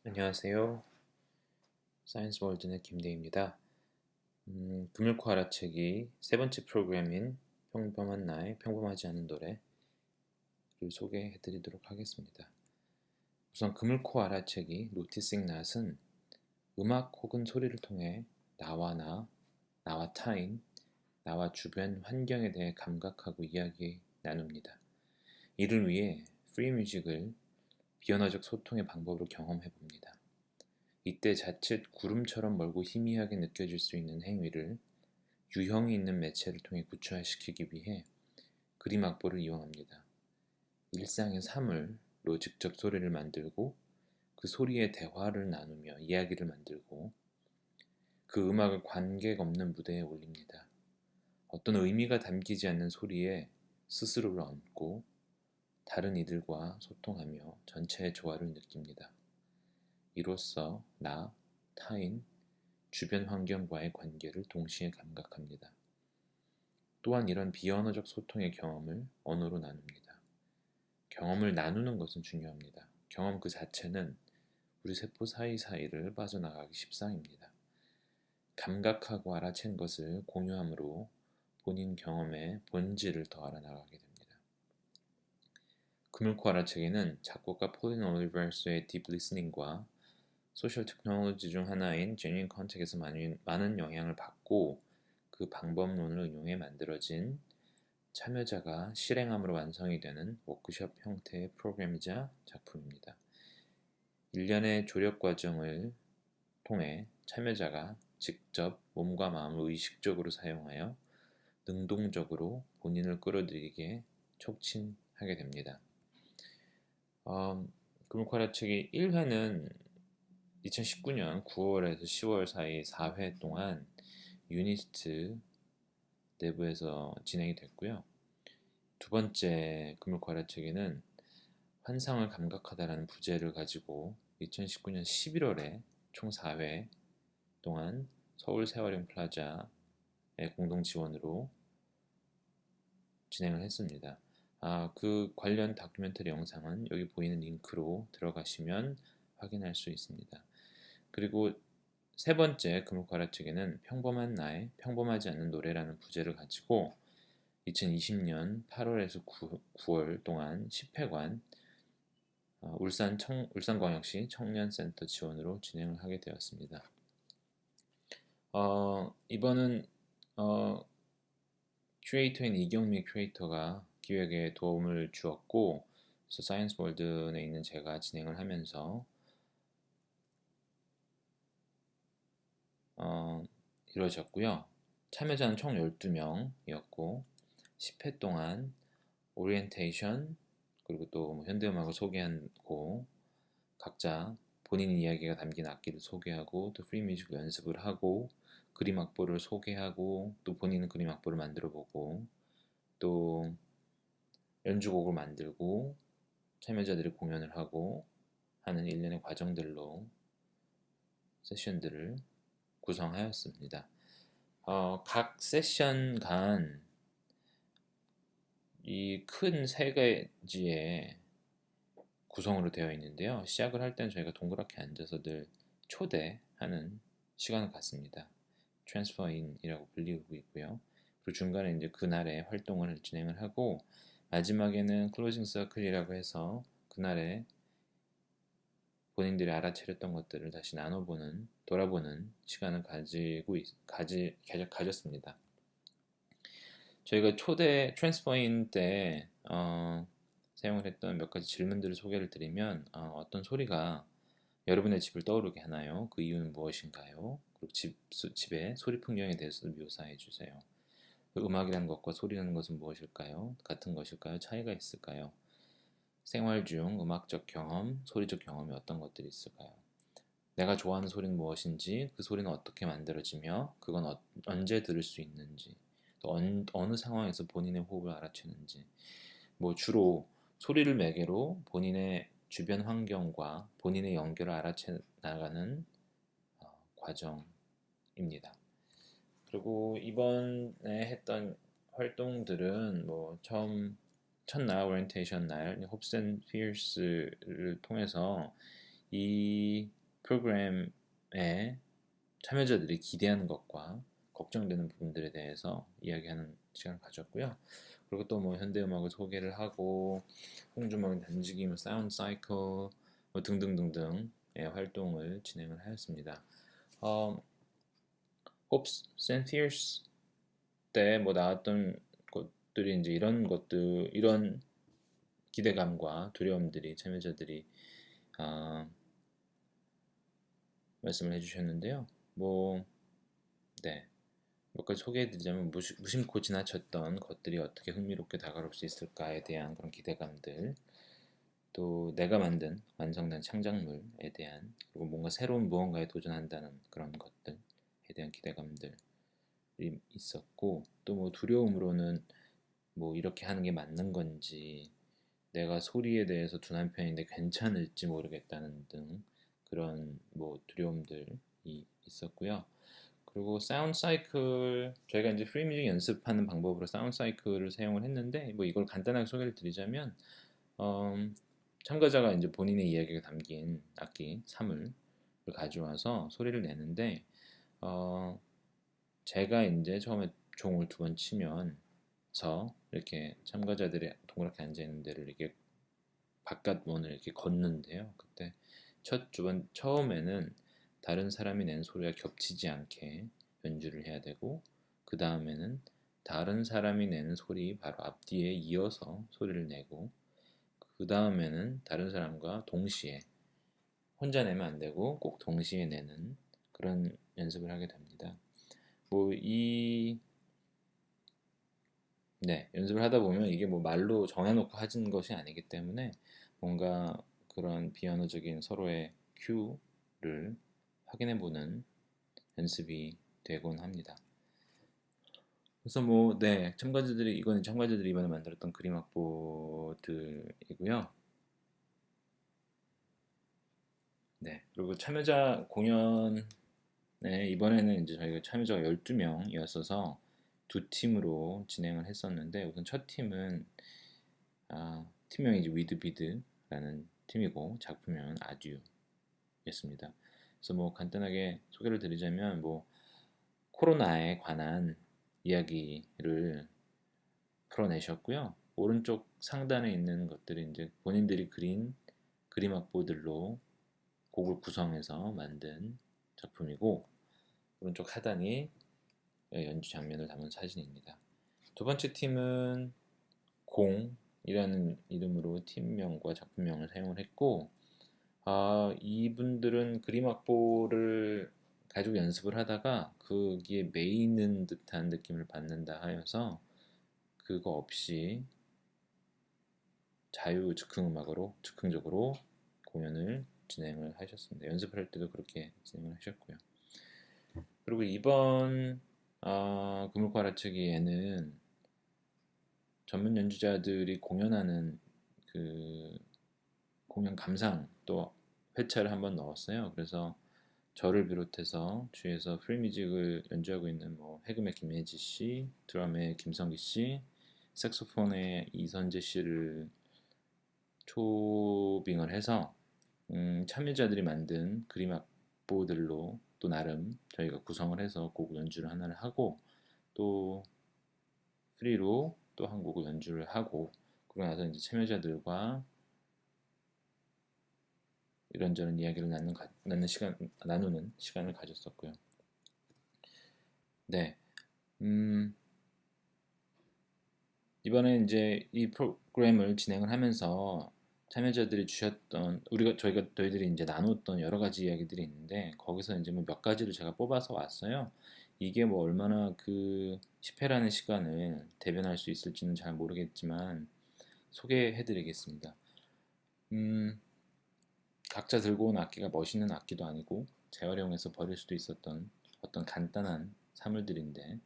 안녕하세요. 사이언스 월드의 김대희입니다. 금요코 알아채기 세 번째 프로그램인 평범한 나의 평범하지 않은 노래를 소개해 드리도록 하겠습니다. 우선 금요코 알아채기 노티싱 낫은 음악 혹은 소리를 통해 나와 타인, 나와 주변 환경에 대해 감각하고 이야기 나눕니다. 이를 위해 프리 뮤직을 비언어적 소통의 방법으로 경험해 봅니다. 이때 자칫 구름처럼 멀고 희미하게 느껴질 수 있는 행위를 유형이 있는 매체를 통해 구체화시키기 위해 그림 악보를 이용합니다. 일상의 사물로 직접 소리를 만들고 그 소리에 대화를 나누며 이야기를 만들고 그 음악을 관객 없는 무대에 올립니다. 어떤 의미가 담기지 않는 소리에 스스로를 얹고 다른 이들과 소통하며 전체의 조화를 느낍니다. 이로써 나, 타인, 주변 환경과의 관계를 동시에 감각합니다. 또한 이런 비언어적 소통의 경험을 언어로 나눕니다. 경험을 나누는 것은 중요합니다. 경험 그 자체는 우리 세포 사이사이를 빠져나가기 십상입니다. 감각하고 알아챈 것을 공유함으로 본인 경험의 본질을 더 알아나가게 됩니다. 금을코 알아채기는 작곡가 폴린 올리버스의 딥 리스닝과 소셜 테크놀로지 중 하나인 제뉴인 컨택에서 많은 영향을 받고 그 방법론을 응용해 만들어진 참여자가 실행함으로 완성이 되는 워크숍 형태의 프로그램이자 작품입니다. 일련의 조력 과정을 통해 참여자가 직접 몸과 마음을 의식적으로 사용하여 능동적으로 본인을 끌어들이게 촉진하게 됩니다. 금융과락책이 1회는 2019년 9월에서 10월 사이 4회 동안 유니스트 내부에서 진행이 됐고요. 두 번째 금융과락책에는 환상을 감각하다라는 부제를 가지고 2019년 11월에 총 4회 동안 서울 세화령 플라자의 공동 지원으로 진행을 했습니다. 그 관련 다큐멘터리 영상은 여기 보이는 링크로 들어가시면 확인할 수 있습니다. 그리고 세 번째 금요과락책에는 평범한 나의 평범하지 않는 노래라는 부제를 가지고 2020년 8월에서 9월 동안 10회간 울산광역시 청년센터 지원으로 진행을 하게 되었습니다. 이번은 큐레이터인 이경미 큐레이터가 기획에 도움을 주었고, 그래서 사이언스 월드 내 있는 제가 진행을 하면서 이루어졌고요. 참여자는 총 12명이었고 10회 동안 오리엔테이션 그리고 또 현대음악을 소개하고 각자 본인 이야기가 담긴 악기를 소개하고 또 프리뮤직 연습을 하고 그림 악보를 소개하고 또 본인은 그림 악보를 만들어 보고 또 연주곡을 만들고 참여자들이 공연을 하고 하는 일련의 과정들로 세션들을 구성하였습니다. 각 세션 간 이 큰 세 가지의 구성으로 되어 있는데요. 시작을 할 때는 저희가 동그랗게 앉아서 늘 초대하는 시간을 갖습니다. 트랜스퍼인이라고 불리고 있고요. 그리고 중간에 이제 그날의 활동을 진행을 하고 마지막에는 클로징 서클이라고 해서 그날의 본인들이 알아차렸던 것들을 다시 돌아보는 시간을 가졌습니다. 저희가 초대 트랜스퍼인 때 사용을 했던 몇 가지 질문들을 소개를 드리면 어떤 소리가 여러분의 집을 떠오르게 하나요? 그 이유는 무엇인가요? 그리고 집의 소리 풍경에 대해서도 묘사해 주세요. 음악이라는 것과 소리라는 것은 무엇일까요? 같은 것일까요? 차이가 있을까요? 생활 중 음악적 경험, 소리적 경험이 어떤 것들이 있을까요? 내가 좋아하는 소리는 무엇인지, 그 소리는 어떻게 만들어지며, 그건 언제 들을 수 있는지, 또 어느 상황에서 본인의 호흡을 알아채는지, 뭐 주로 소리를 매개로 본인의 주변 환경과 본인의 연결을 알아채 나가는 과정입니다. 그리고 이번에 했던 활동들은 뭐 첫날 오리엔테이션 날 홉스 앤 피어스를 통해서 이 프로그램에 참여자들이 기대하는 것과 걱정되는 부분들에 대해서 이야기하는 시간을 가졌고요. 그리고 또 뭐 현대음악을 소개를 하고 홍주먹 단지기, 뭐 사운드 사이클 뭐 등등등등의 활동을 진행을 하였습니다. Hopes and Fears 때 뭐 나왔던 것들이 이제 이런 것들, 이런 기대감과 두려움들이 참여자들이 말씀을 해주셨는데요. 몇 가지 소개해드리자면 무심코 지나쳤던 것들이 어떻게 흥미롭게 다가올 수 있을까에 대한 그런 기대감들, 또 내가 만든 완성된 창작물에 대한, 그리고 뭔가 새로운 무언가에 도전한다는 그런 것들에 대한 기대감들이 있었고, 또 뭐 두려움으로는 뭐 이렇게 하는 게 맞는 건지, 내가 소리에 대해서 둔한 편인데 괜찮을지 모르겠다는 등 그런 뭐 두려움들이 있었고요. 그리고 사운드 사이클, 저희가 이제 프리 뮤직 연습하는 방법으로 사운드 사이클을 사용을 했는데, 뭐 이걸 간단하게 소개를 드리자면, 참가자가 이제 본인의 이야기가 담긴 악기 3을 가져와서 소리를 내는데, 제가 이제 처음에 종을 2번 치면서 이렇게 참가자들이 동그랗게 앉아 있는 데를 이렇게 바깥 문을 이렇게 걷는데요. 그때 처음에는 다른 사람이 낸 소리와 겹치지 않게 연주를 해야 되고, 그 다음에는 다른 사람이 내는 소리 바로 앞뒤에 이어서 소리를 내고, 그 다음에는 다른 사람과 동시에, 혼자 내면 안 되고 꼭 동시에 내는 그런 연습을 하게 됩니다. 연습을 하다 보면 이게 뭐 말로 정해놓고 하는 것이 아니기 때문에 뭔가 그런 비언어적인 서로의 큐를 확인해보는 연습이 되곤 합니다. 그래서 참가자들이 이번에 만들었던 그림 악보들이고요. 그리고 참여자 공연에 이번에는 이제 저희가 참여자가 12명이었어서 두 팀으로 진행을 했었는데, 우선 첫 팀은 팀명이 이제 위드비드라는 팀이고 작품명은 아듀였습니다. 그래서 뭐 간단하게 소개를 드리자면, 뭐 코로나에 관한 이야기를 풀어내셨고요. 오른쪽 상단에 있는 것들이 이제 본인들이 그린 그림 악보들로 곡을 구성해서 만든 작품이고, 오른쪽 하단이 연주 장면을 담은 사진입니다. 두 번째 팀은 공이라는 이름으로 팀명과 작품명을 사용을 했고, 이분들은 그림 악보를 가지고 연습을 하다가 거기에 매이는 듯한 느낌을 받는다 하여서 그거 없이 자유 즉흥적으로 공연을 진행을 하셨습니다. 연습을 할 때도 그렇게 진행을 하셨고요. 그리고 이번 금을과 알아채기에는 전문 연주자들이 공연하는 그 공연 감상 또 회차를 한번 넣었어요. 그래서 저를 비롯해서 주위에서 프리뮤직을 연주하고 있는 뭐 해금의 김예지 씨, 드럼의 김성기 씨, 색소폰의 이선재 씨를 초빙을 해서 참여자들이 만든 그림 악보들로 또 나름 저희가 구성을 해서 곡 연주를 하나를 하고, 또 프리로 또 한 곡을 연주를 하고, 그러고 나서 이제 참여자들과 이런저런 이야기를 나누는 시간을 가졌었고요. 이번에 이제 이 프로그램을 진행을 하면서 참여자들이 주셨던, 저희들이 이제 나눴던 여러 가지 이야기들이 있는데, 거기서 이제 뭐 몇 가지를 제가 뽑아서 왔어요. 이게 뭐 얼마나 그 10회라는 시간을 대변할 수 있을지는 잘 모르겠지만 소개해드리겠습니다. 각자 들고 온 악기가 멋있는 악기도 아니고 재활용해서 버릴 수도 있었던 어떤 간단한 사물들인데,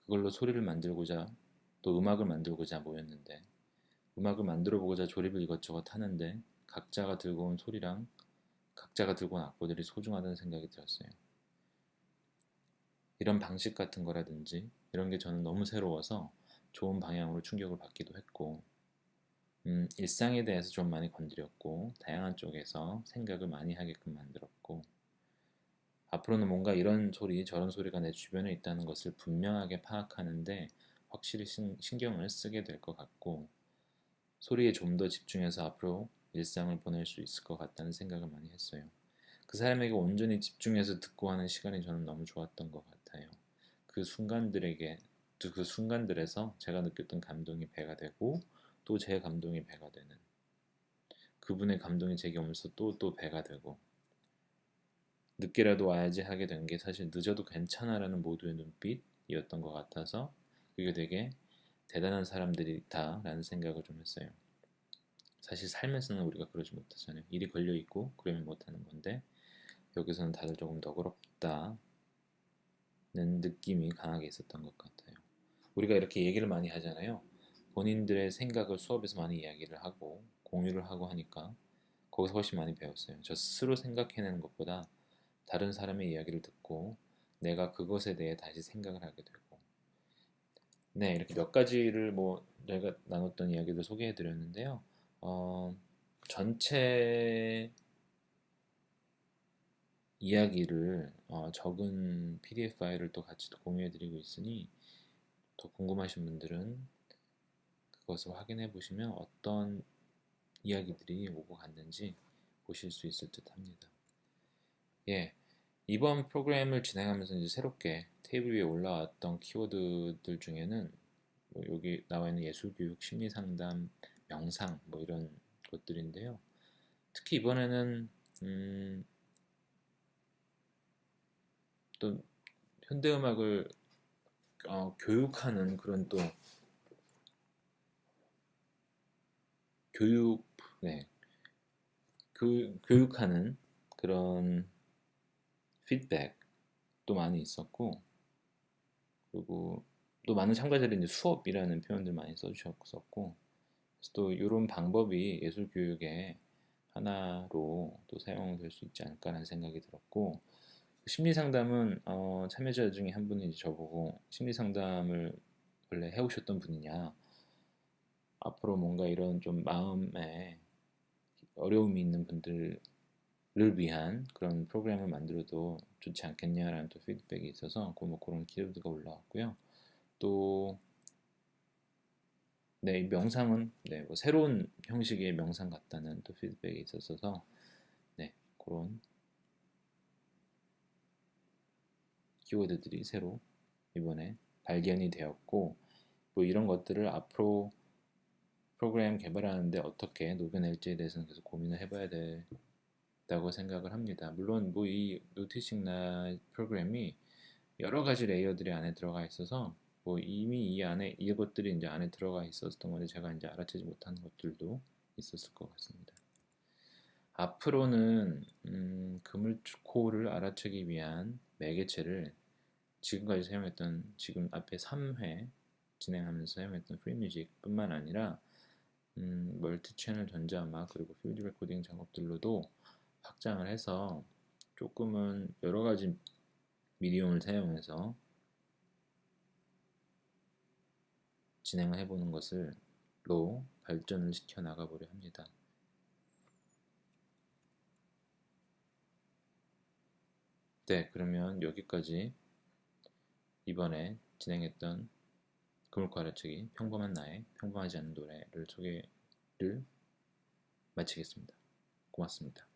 그걸로 소리를 만들고자 또 음악을 만들고자 모였는데, 음악을 만들어 보고자 조립을 이것저것 하는데 각자가 들고 온 소리랑 각자가 들고 온 악보들이 소중하다는 생각이 들었어요. 이런 방식 같은 거라든지 이런 게 저는 너무 새로워서 좋은 방향으로 충격을 받기도 했고, 일상에 대해서 좀 많이 건드렸고 다양한 쪽에서 생각을 많이 하게끔 만들었고 앞으로는 뭔가 이런 소리 저런 소리가 내 주변에 있다는 것을 분명하게 파악하는데 확실히 신경을 쓰게 될 것 같고 소리에 좀 더 집중해서 앞으로 일상을 보낼 수 있을 것 같다는 생각을 많이 했어요. 그 사람에게 온전히 집중해서 듣고 하는 시간이 저는 너무 좋았던 것 같아요. 그 순간들에게 그 순간들에서 제가 느꼈던 감동이 배가 되고 또 제 감동이 배가 되는 그분의 감동이 제게 오면서 또 배가 되고 늦게라도 와야지 하게 된 게 사실 늦어도 괜찮아라는 모두의 눈빛이었던 것 같아서 그게 되게 대단한 사람들이다라는 생각을 좀 했어요. 사실 삶에서는 우리가 그러지 못하잖아요. 일이 걸려있고 그러면 못하는 건데 여기서는 다들 조금 너그럽다는 느낌이 강하게 있었던 것 같아요. 우리가 이렇게 얘기를 많이 하잖아요. 본인들의 생각을 수업에서 많이 이야기를 하고 공유를 하고 하니까 거기서 훨씬 많이 배웠어요. 저 스스로 생각해내는 것보다 다른 사람의 이야기를 듣고 내가 그것에 대해 다시 생각을 하게 되고 네 이렇게 몇 가지를 뭐 저희가 나눴던 이야기를 소개해 드렸는데요. 전체 이야기를 적은 PDF 파일을 또 같이 공유해 드리고 있으니 더 궁금하신 분들은 그것을 확인해 보시면 어떤 이야기들이 오고 갔는지 보실 수 있을 듯 합니다. 예, 이번 프로그램을 진행하면서 이제 새롭게 테이블 위에 올라왔던 키워드들 중에는 뭐 여기 나와 있는 예술교육, 심리상담, 명상 뭐 이런 것들인데요. 특히 이번에는 또 현대음악을 교육하는 그런 또 교육, 네, 교육하는 그런 피드백도 많이 있었고 그리고 또 많은 참가자들이 이제 수업이라는 표현들 많이 써주셨었고 그래서 또 이런 방법이 예술 교육의 하나로 또 사용될 수 있지 않을까라는 생각이 들었고 심리 상담은 참여자 중에 한 분이 이제 저보고 심리 상담을 원래 해오셨던 분이냐 앞으로 뭔가 이런 좀 마음에 어려움이 있는 분들을 위한 그런 프로그램을 만들어도 좋지 않겠냐라는 또 피드백이 있어서 뭐 그런 키워드가 올라왔고요. 또 네, 명상은 네, 뭐 새로운 형식의 명상 같다는 또 피드백이 있었어서 네, 그런 키워드들이 새로 이번에 발견이 되었고 뭐 이런 것들을 앞으로 프로그램 개발하는데 어떻게 녹여낼지에 대해서는 계속 고민을 해봐야 된다고 생각을 합니다. 물론 뭐 이 노티싱 나잇 프로그램이 여러 가지 레이어들이 안에 들어가 있어서 뭐 이미 이 안에 이것들이 이제 안에 들어가 있었던 건데 제가 이제 알아채지 못하는 것들도 있었을 것 같습니다. 앞으로는 그물코를 알아채기 위한 매개체를 지금까지 사용했던 지금 앞에 3회 진행하면서 사용했던 프리뮤직 뿐만 아니라 멀티 채널 전자음악 그리고 필드 레코딩 작업들로도 확장을 해서 조금은 여러 가지 미디움을 사용해서 진행을 해보는 것을로 발전을 시켜 나가보려 합니다. 네, 그러면 여기까지 이번에 진행했던 그물코 알아채기 평범한 나의 평범하지 않은 노래를 소개를 마치겠습니다. 고맙습니다.